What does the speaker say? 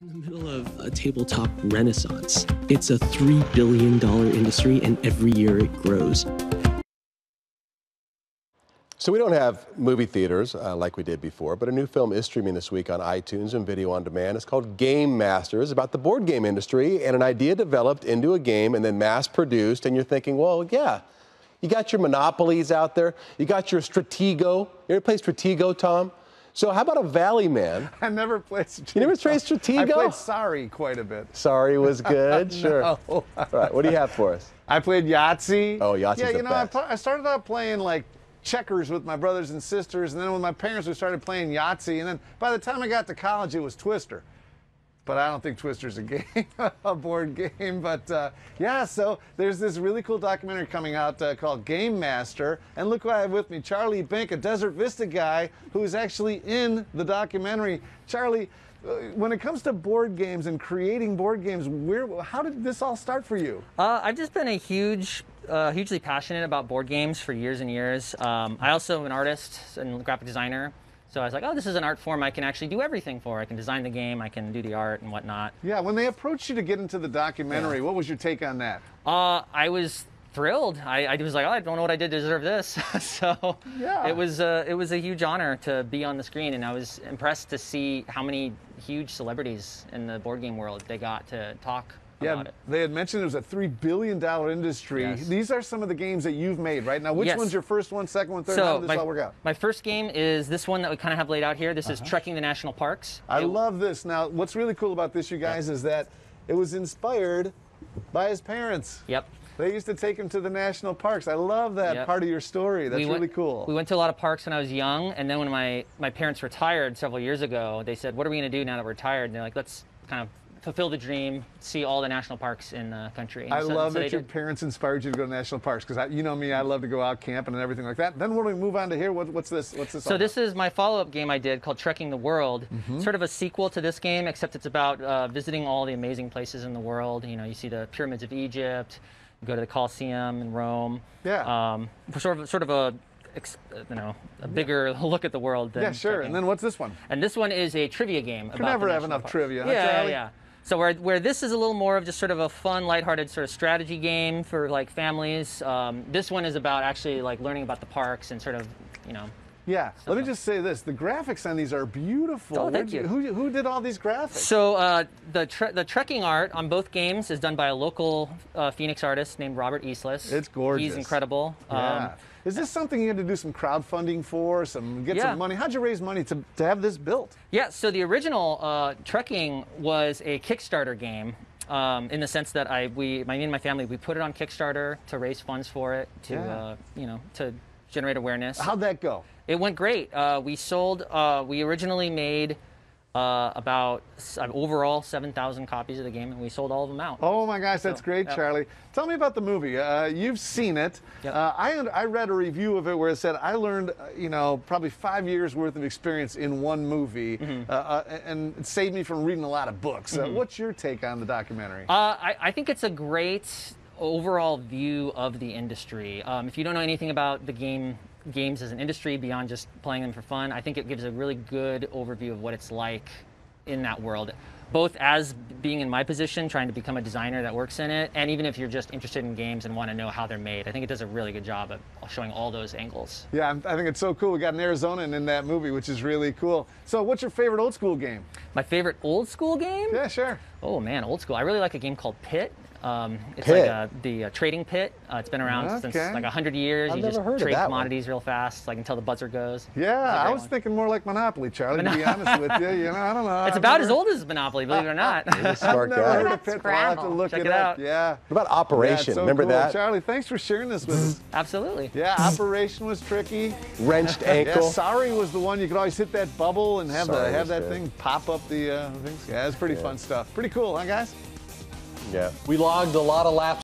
In the middle of a tabletop renaissance. It's a $3 billion industry, and every year it grows. So we don't have movie theaters like we did before, but a new film is streaming this week on iTunes and video on demand. It's called Gamemaster. It's about the board game industry and an idea developed into a game and then mass produced. And you're thinking, well, yeah, you got your Monopolies out there. You got your Stratego. You ever play Stratego, Tom? So how about a Valley Man? I never played Stratego. You never played Stratego? I played Sorry quite a bit. Sorry was good, sure. No. All right, what do you have for us? I played Yahtzee. Oh, Yahtzee's yeah, the best. I started out playing like checkers with my brothers and sisters, and then with my parents we started playing Yahtzee, and then by the time I got to college it was Twister. But I don't think Twister's a game, a board game. But yeah, so there's this really cool documentary coming out called Gamemaster. And look who I have with me, Charlie Bink, a Desert Vista guy who's actually in the documentary. Charlie, when it comes to board games and creating board games, how did this all start for you? I've just been a hugely passionate about board games for years and years. I also am an artist and graphic designer. So I was like, oh, this is an art form I can actually do everything for. I can design the game, I can do the art and whatnot. Yeah, when they approached you to get into the documentary, what was your take on that? I was thrilled. I was like, oh, I don't know what I did to deserve this. So yeah. It was a huge honor to be on the screen, and I was impressed to see how many huge celebrities in the board game world they got to talk about it. They had mentioned it was a $3 billion industry. Yes. These are some of the games that you've made, right? Now, which Yes. one's your first one, second one, third? So How did this all work out? My first game is this one that we kind of have laid out here. This is Trekking the National Parks. I love this. Now, what's really cool about this, you guys, is that it was inspired by his parents. Yep. They used to take him to the national parks. I love that part of your story. That's really cool. We went to a lot of parks when I was young, and then when my parents retired several years ago, they said, what are we going to do now that we're retired? And they're like, let's kind of fulfill the dream, see all the national parks in the country. I love that your parents inspired you to go to national parks, because you know me, I love to go out camping and everything like that. Then when we move on to here, what's this? So this is my follow-up game I did called Trekking the World. Sort of a sequel to this game, except it's about visiting all the amazing places in the world. You know, you see the pyramids of Egypt, you go to the Colosseum in Rome. Yeah. Sort of a bigger look at the world. Than yeah, sure. Trekking. And then what's this one? And this one is a trivia game. Can never have enough trivia. Huh, yeah, Charlie? yeah. So where this is a little more of just sort of a fun, lighthearted sort of strategy game for like families, this one is about actually like learning about the parks and sort of, you know. Yeah. Let me just say this: the graphics on these are beautiful. Oh, thank you. Who did all these graphics? So the trekking art on both games is done by a local Phoenix artist named Robert Eastlis. It's gorgeous. He's incredible. Yeah. Is this something you had to do some crowdfunding for, get some money? How'd you raise money to have this built? Yeah, so the original Trekking was a Kickstarter game in the sense that me and my family, we put it on Kickstarter to raise funds for it, to to generate awareness. How'd that go? It went great. We originally made about overall 7,000 copies of the game, and we sold all of them out. Oh my gosh, that's great, Charlie. Tell me about the movie. You've seen it. Yep. I read a review of it where it said, I learned, probably 5 years worth of experience in one movie, and it saved me from reading a lot of books. What's your take on the documentary? I think it's a great overall view of the industry. If you don't know anything about the games as an industry beyond just playing them for fun, I think it gives a really good overview of what it's like in that world, both as being in my position, trying to become a designer that works in it, and even if you're just interested in games and want to know how they're made. I think it does a really good job of showing all those angles. Yeah, I think it's so cool. We got an Arizonan in that movie, which is really cool. So what's your favorite old school game? My favorite old school game? Yeah, sure. Oh man, old school. I really like a game called Pit. It's Pit. like the trading pit. It's been around since like 100 years. I've you never just heard of trade that commodities real fast, like until the buzzer goes. Yeah, I was thinking more like Monopoly, Charlie, to be honest with you. I don't know. It's about as old as Monopoly, believe it or not. He's a smart I've never heard guy. of Pit, but I'll have to look Check it it up. out. Yeah. What about Operation? Yeah, so Remember cool. that? Charlie, thanks for sharing this with us. Absolutely. Yeah, Operation was tricky. Wrenched ankle. Yeah, Sorry was the one you could always hit that bubble and have Sorry that was good. thing pop up the things. Yeah, it's pretty fun stuff. Pretty cool, huh, guys? Yeah. We logged a lot of laps